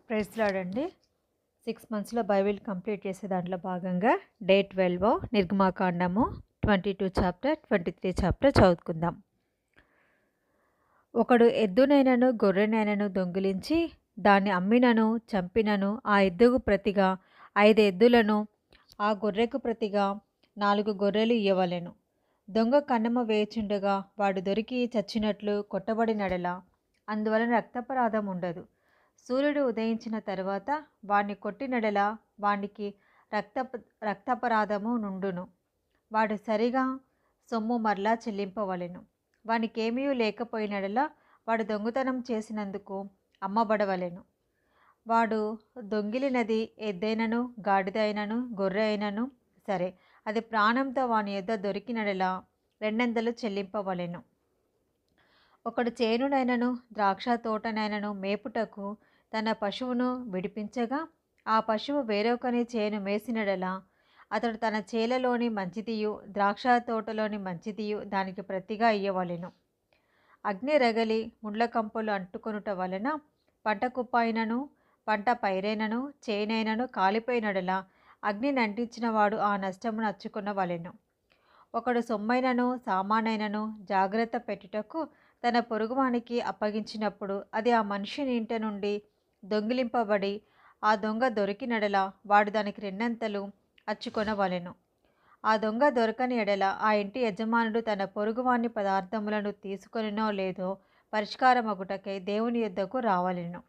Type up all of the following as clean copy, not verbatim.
Praise lord అండి. 6 మంత్స్‌లో Bible complete చేసే దాంట్లో భాగంగా డే 12 నిర్గమాకాండము 22 చాప్టర్ 23 చాప్టర్ చదువుకుందాం. ఒకడు ఎద్దునైనను గొర్రెనైనను దొంగిలించి దాన్ని అమ్మినను చంపినను ఆ ఎద్దుకు ప్రతిగా 5 ఎద్దులను ఆ గొర్రెకు ప్రతిగా 4 గొర్రెలు ఇయ్యవలెను. దొంగ కన్నెమ వేయుచుండగా వాడు దొరికి చచ్చినట్లు కొట్టబడినడల అందువలన రక్తాపరాధం ఉండదు. సూర్యుడు ఉదయించిన తరువాత వాణ్ణి కొట్టినడల వానికి రక్తాపరాధము నుండును. వాడు సరిగా సొమ్ము మరలా చెల్లింపవలెను. వానికేమీ లేకపోయినడల వాడు దొంగతనం చేసినందుకు అమ్మబడవలెను. వాడు దొంగిలినది ఎద్దైనను గాడిద అయినను గొర్రె అయినను సరే, అది ప్రాణంతో వాని యొద్ద దొరికినడల రెండంతలు చెల్లింపవలెను. ఒకడు చేనునైనను ద్రాక్ష తోటనైనను మేపుటకు తన పశువును విడిపించగా ఆ పశువు వేరొకని చేను మేసినడలా అతడు తన చేలలోని మంచిదియు ద్రాక్ష తోటలోని మంచిదియు దానికి ప్రతిగా ఇయ్యవలెను. అగ్ని రగలి ముండ్ల కంపలు అంటుకొనుట వలన పంట కుప్పైనను పంట పైరైనను చేనైనను కాలిపోయినడలా అగ్నిని అంటించిన వాడు ఆ నష్టమును అచ్చుకొనవలెను. ఒకడు సొమ్మైనను సామానైనను జాగ్రత్త పెట్టుటకు తన పొరుగువానికి అప్పగించినప్పుడు అది ఆ మనిషిని ఇంట నుండి దొంగిలింపబడి ఆ దొంగ దొరికినడల వాడు దానికి రెండంతలు అచ్చుకొనవలెను. ఆ దొంగ దొరకని ఎడల ఆ ఇంటి యజమానుడు తన పొరుగువాని పదార్థములను తీసుకొనినో లేదో పరిష్కారమగుటకై దేవుని యొద్దకు రావలెను.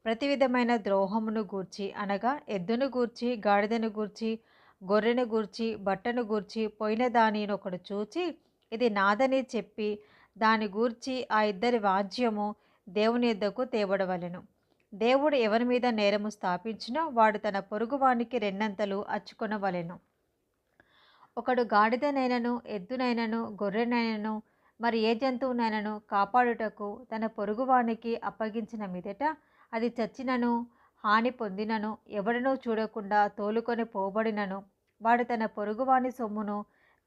ప్రతి విధమైన ద్రోహమును గూర్చి అనగా ఎద్దును గూర్చి గాడిదను గూర్చి గొర్రెను గూర్చి బట్టను గూర్చి పోయిన దానిని ఒకడు చూచి ఇది నాదని చెప్పి దాని గూర్చి ఆ ఇద్దరి వాజ్యము దేవుని యొద్దకు తేబడవలెను. దేవుడు ఎవరి మీద నేరము స్థాపించినో వాడు తన పొరుగువానికి రెండంతలు అచ్చుకొనవలెను. ఒకడు గాడిదనైనను ఎద్దునైనను గొర్రెనైనను మరి ఏ జంతువునైనను కాపాడుటకు తన పొరుగువానికి అప్పగించిన మీదట అది చచ్చినను హాని పొందినను ఎవడనూ చూడకుండా తోలుకొని పోబడినను వాడు తన పొరుగువాని సొమ్మును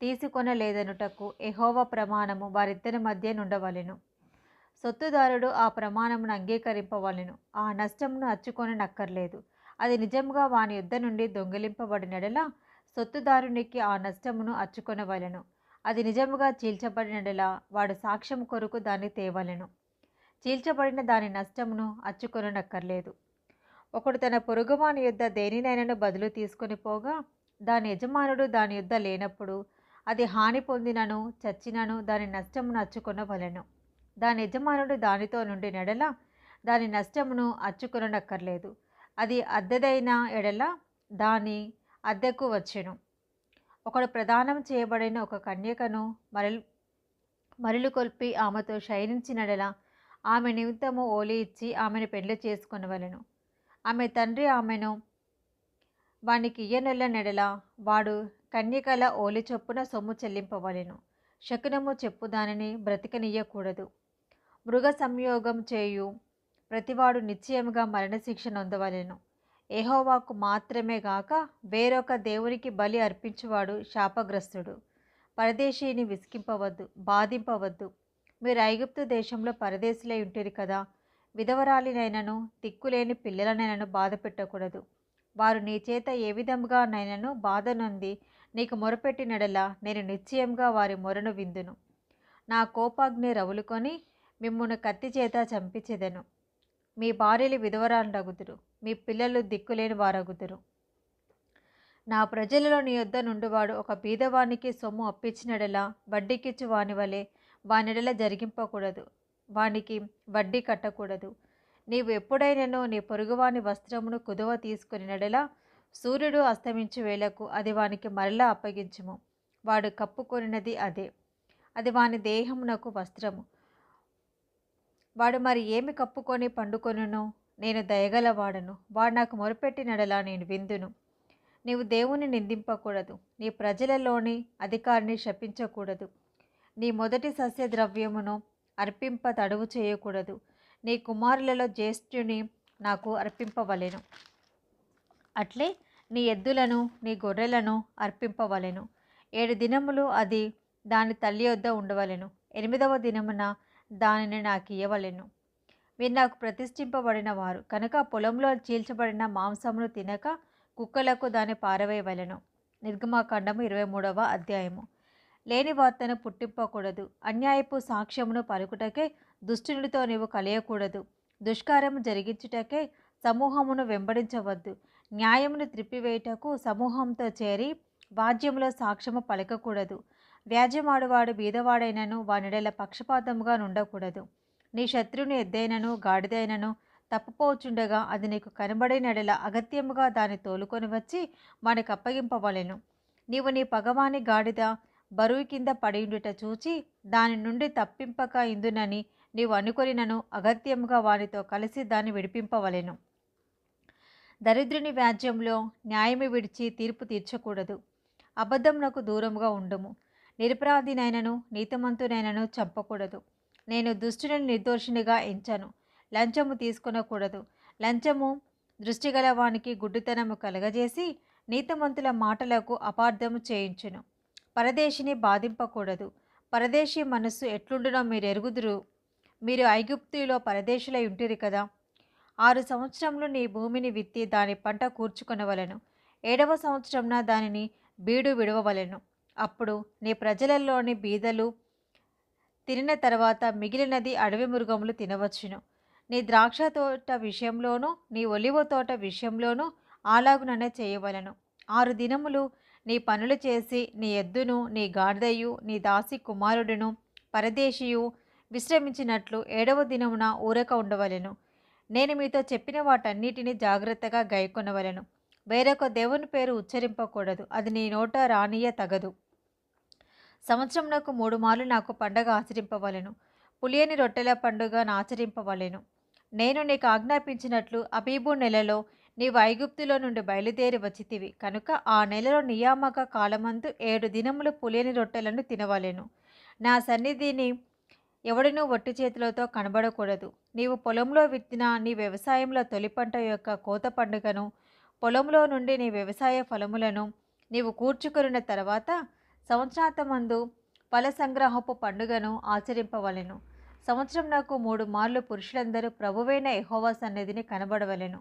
తీసుకొనలేదనుటకు యెహోవా ప్రమాణము వారిద్దరి మధ్య నుండవలెను. సొత్తుదారుడు ఆ ప్రమాణమును అంగీకరింపవలెను. ఆ నష్టమును అచ్చుకొననక్కర్లేదు. అది నిజంగా వాని యొద్ద నుండి దొంగిలింపబడినడలా సొత్తుదారునికి ఆ నష్టమును అచ్చుకొనవలెను. అది నిజముగా చీల్చబడినడలా వాడు సాక్ష్యం కొరకు దాన్ని తేవలెను. చీల్చబడిన దాని నష్టమును అచ్చుకొననక్కర్లేదు. ఒకడు తన పొరుగువాని యొద్ద దేనినైనను బదులు తీసుకొని పోగా దాని యజమానుడు దాని యొద్ద లేనప్పుడు అది హాని పొందినను చచ్చినను దాని నష్టమును అచ్చుకొనవలెను. దాని యజమానుడు దానితో నుండి నెడల దాని నష్టమును అచ్చుకొననక్కర్లేదు. అది అద్దెదైన ఎడల దాని అద్దెకు వచ్చెను. ఒకడు ప్రదానం చేయబడిన ఒక కన్యకను మరలు కొల్పి ఆమెతో శయనించినడల ఆమె నిమిత్తము ఓలి ఇచ్చి ఆమెను పెళ్లి చేసుకొనవలెను. ఆమె తండ్రి ఆమెను వానికి ఇయ్యనొల్ల నెడల వాడు కన్యకల ఓలి చొప్పున సొమ్ము చెల్లింపవలెను. శకునము చెప్పు దానిని బ్రతికనియ్యకూడదు. మృగ సంయోగం చేయు ప్రతివాడు నిశ్చయముగా మరణశిక్ష నొందవలెను. యెహోవాకు మాత్రమే గాక వేరొక దేవునికి బలి అర్పించువాడు శాపగ్రస్తుడు. పరదేశీని విసికింపవద్దు, బాధింపవద్దు. మీరు ఐగుప్తు దేశంలో పరదేశులై ఉంటిరి కదా. విధవరాలినైనను దిక్కులేని పిల్లలనైనను బాధ పెట్టకూడదు. వారు నీ చేత ఏ విధముగా నైనను బాధ నొంది నీకు మొరపెట్టినడలా నేను నిశ్చయంగా వారి మొరను విందును. నా కోపాగ్ని రవులుకొని మిమ్మును కత్తి చేత చంపించెదను. మీ భార్యలు విధవరాండగుదురు, మీ పిల్లలు దిక్కులేని వారగుదురు. నా ప్రజలలో నీ యొద్ద నుండివాడు ఒక బీదవానికి సొమ్ము అప్పించినడలా వడ్డీకిచ్చు వాని వలె వానిడల జరిగింపకూడదు, వానికి వడ్డీ కట్టకూడదు. నీవు ఎప్పుడైనను నీ పొరుగువాని వస్త్రమును కుదువ తీసుకొనినడలా సూర్యుడు అస్తమించు వేళకు అది వానికి మరలా అప్పగించుము. వాడు కప్పుకొనినది అదే, అది వాని దేహమునకు వస్త్రము. వాడు మరి ఏమి కప్పుకొని పండుకొనును? నేను దయగలవాడను, వాడు నాకు మొరపెట్టినడలా నేను విందును. నీవు దేవుని నిందింపకూడదు, నీ ప్రజలలోని అధికారిని శపించకూడదు. నీ మొదటి సస్య ద్రవ్యమును అర్పింప తడువు చేయకూడదు. నీ కుమారులలో జ్యేష్ఠుని నాకు అర్పింపవలెను. అట్లే నీ ఎద్దులను నీ గొర్రెలను అర్పింపవలెను. 7 దినములు అది దాని తల్లి యొద్ద ఉండవలెను. 8వ దినమున దానిని నాకు ఇయ్యవలెను. మీరు నాకు ప్రతిష్ఠింపబడిన వారు కనుక పొలంలో చీల్చబడిన మాంసమును తినక కుక్కలకు దాన్ని పారవేయవలెను. నిర్గమాకాండము 23వ అధ్యాయము. లేని వార్తను పుట్టింపకూడదు. అన్యాయపు సాక్ష్యమును పలుకుటకే దుష్టునితో నీవు కలియకూడదు. దుష్కార్యము జరిగించుటకే సమూహమును వెంబడించవద్దు. న్యాయమును త్రిప్పివేయుటకు సమూహంతో చేరి వాద్యములో సాక్ష్యము పలకకూడదు. వ్యాజ్యమాడువాడు బీదవాడైనను వానిడల పక్షపాతముగా నుండకూడదు. నీ శత్రువుని ఎద్దైనను గాడిదైనను తప్పుపోచుండగా అది నీకు కనబడినడల అగత్యముగా దాన్ని తోలుకొని వచ్చి వానికి అప్పగింపవలెను. నీవు నీ పగవాని గాడిద బరువు కింద పడియుండుట చూచి దాని నుండి తప్పింపక ఇందునని నీవు అనుకొనినను అగత్యముగా వానితో కలిసి దాన్ని విడిపింపవలెను. దరిద్రుని వ్యాజ్యంలో న్యాయము విడిచి తీర్పు తీర్చకూడదు. అబద్ధమునకు దూరముగా ఉండుము. నిరపరాధినైనను నీతిమంతునైనను చంపకూడదు. నేను దుష్టుని నిర్దోషినిగా ఎంచను. లంచము తీసుకొనకూడదు. లంచము దృష్టిగలవానికి గుడ్డితనము కలగజేసి నీతిమంతుల మాటలకు అపార్థము చేయించును. పరదేశిని బాధింపకూడదు. పరదేశీ మనస్సు ఎట్లుండునో మీరు ఎరుగుదురు. మీరు ఐగుప్తులో పరదేశులై ఉంటిరి కదా. 6 సంవత్సరములు నీ భూమిని విత్తి దాని పంట కూర్చుకొనవలెను. 7వ సంవత్సరమున దానిని బీడు విడవవలెను. అప్పుడు నీ ప్రజలలోని బీదలు తినిన తర్వాత మిగిలినది అడవి మృగములు తినవచ్చును. నీ ద్రాక్ష తోట విషయంలోనూ నీ ఒలివ తోట విషయంలోనూ అలాగుననే చేయవలెను. 6 దినములు నీ పనులు చేసి నీ ఎద్దును నీ గాడిదయు నీ దాసి కుమారుడును పరదేశియు విశ్రమించినట్లు 7వ దినమున ఊరక ఉండవలెను. నేను మీతో చెప్పిన వాటన్నిటిని జాగ్రత్తగా గైకొనవలెను. వేరొక దేవుని పేరు ఉచ్చరింపకూడదు. అది నీ నోట రానియ తగదు. సంవత్సరమునకు 3 మార్లు నాకు పండగ ఆచరింపవలెను. పులియని రొట్టెల పండుగ ఆచరింపవలెను. నేను నీకు ఆజ్ఞాపించినట్లు అబీబు నెలలో నీవు ఐగుప్తులో నుండి బయలుదేరి వచ్చితివి కనుక ఆ నెలలో నియామక కాలమందు 7 దినములు పులియని రొట్టెలను తినవలెను. నా సన్నిధిని ఎవడనూ వట్టి చేతులతో కనబడకూడదు. నీవు పొలంలో విత్తిన నీ వ్యవసాయంలో తొలి పంట యొక్క కోత పండుగను, పొలంలో నుండి నీ వ్యవసాయ ఫలములను నీవు కూర్చుకొనిన తర్వాత సంవత్సరాంతమందు ఫల సంగ్రహపు పండుగను ఆచరింపవలెను. సంవత్సరం నాకు 3 మార్లు పురుషులందరూ ప్రభువైన యెహోవా సన్నిధిని కనబడవలెను.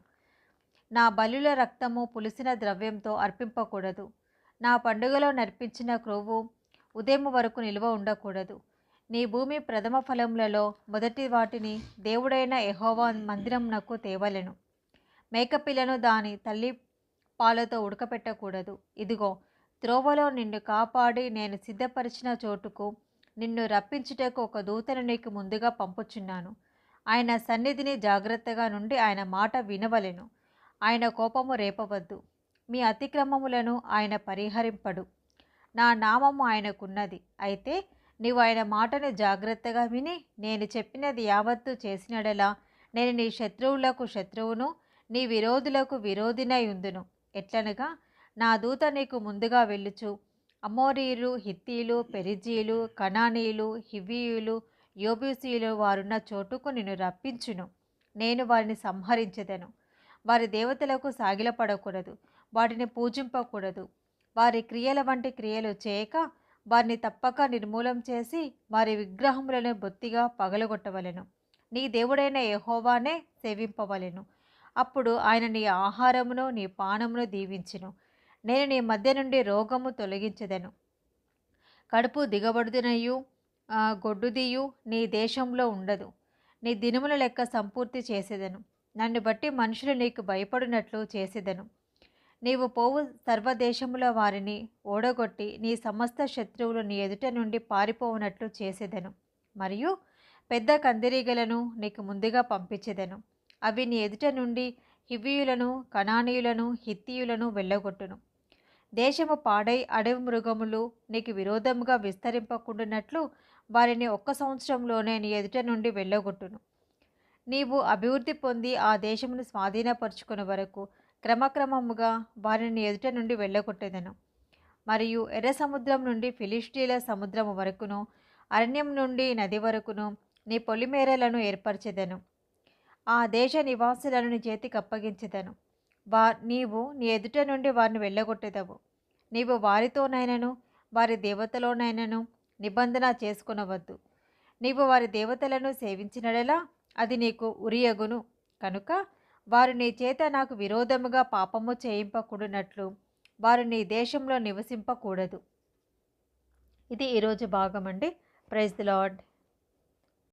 నా బలుల రక్తము పులిసిన ద్రవ్యంతో అర్పింపకూడదు. నా పండుగలో నర్పించిన క్రొవ్వు ఉదయం వరకు నిల్వ ఉండకూడదు. నీ భూమి ప్రథమ ఫలములలో మొదటి వాటిని దేవుడైన యెహోవా మందిరమునకు తేవలెను. మేకపిల్లను దాని తల్లి పాలతో ఉడకపెట్టకూడదు. ఇదిగో, త్రోవలో నిన్ను కాపాడి నేను సిద్ధపరిచిన చోటుకు నిన్ను రప్పించుటకు ఒక దూతను నీకు ముందుగా పంపుచున్నాను. ఆయన సన్నిధిని జాగ్రత్తగా నుండి ఆయన మాట వినవలెను. ఆయన కోపము రేపవద్దు. మీ అతిక్రమములను ఆయన పరిహరింపడు. నా నామము ఆయనకున్నది. అయితే నీవు ఆయన మాటను జాగ్రత్తగా విని నేను చెప్పినది యావత్తు చేసినడలా నేను నీ శత్రువులకు శత్రువును నీ విరోధులకు విరోధినై ఉందును. ఎట్లనగా నా దూత నీకు ముందుగా వెళ్ళుచు అమోరీయులు, హిత్తీలు, పెరిజీలు, కనానీయులు, హివ్వీయులు, యోబూసీయులు వారున్న చోటుకు నిన్ను రప్పించును. నేను వారిని సంహరించెదను. వారి దేవతలకు సాగిలపడకూడదు. వాటిని పూజింపకూడదు. వారి క్రియల వంటి క్రియలు చేయక వారిని తప్పక నిర్మూలం చేసి వారి విగ్రహములను బొత్తిగా పగలగొట్టవలెను. నీ దేవుడైన యెహోవానే సేవింపవలెను. అప్పుడు ఆయన నీ ఆహారమును నీ పానమును దీవించును. నేను నీ మధ్య నుండి రోగము తొలగించెదను. కడుపు దిగబడుదునయు గొడ్డుదియు నీ దేశంలో ఉండదు. నీ దినముల లెక్క సంపూర్తి చేసేదను. నన్ను బట్టి మనుషులు నీకు భయపడినట్లు చేసేదను. నీవు పోవు సర్వదేశముల వారిని ఓడగొట్టి నీ సమస్త శత్రువులు నీ ఎదుట నుండి పారిపోవునట్లు చేసేదను. మరియు పెద్ద కందిరీగలను నీకు ముందుగా పంపించెదను. అవి నీ ఎదుట నుండి హివ్వీయులను, కనానీయులను, హిత్తీయులను వెళ్ళగొట్టును. దేశము పాడై అడవి మృగములు నీకు విరోధముగా విస్తరింపకుండానట్లు వారిని 1 సంవత్సరంలోనే నీ ఎదుట నుండి వెళ్ళగొట్టును. నీవు అభివృద్ధి పొంది ఆ దేశమును స్వాధీనపరుచుకునే వరకు క్రమక్రమముగా వారిని నీ ఎదుట నుండి వెళ్ళగొట్టెదను. మరియు ఎర్ర సముద్రం నుండి ఫిలిష్టీల సముద్రము వరకును, అరణ్యం నుండి నది వరకును నీ పొలిమేరలను ఏర్పరచెదను. ఆ దేశ నివాసులను నీ చేతికి అప్పగించెదను. నీవు నీ ఎదుట నుండి వారిని వెళ్ళగొట్టెదవు. నీవు వారితోనైనను వారి దేవతలోనైనను నిబంధన చేసుకొనవద్దు. నీవు వారి దేవతలను సేవించినడలా అది నీకు ఉరియగును. కనుక వారు నీ చేత నాకు విరోధముగా పాపము చేయింపకూడనట్లు వారు నీ దేశంలో నివసింపకూడదు. ఇది ఈరోజు భాగం అండి. Praise the lord.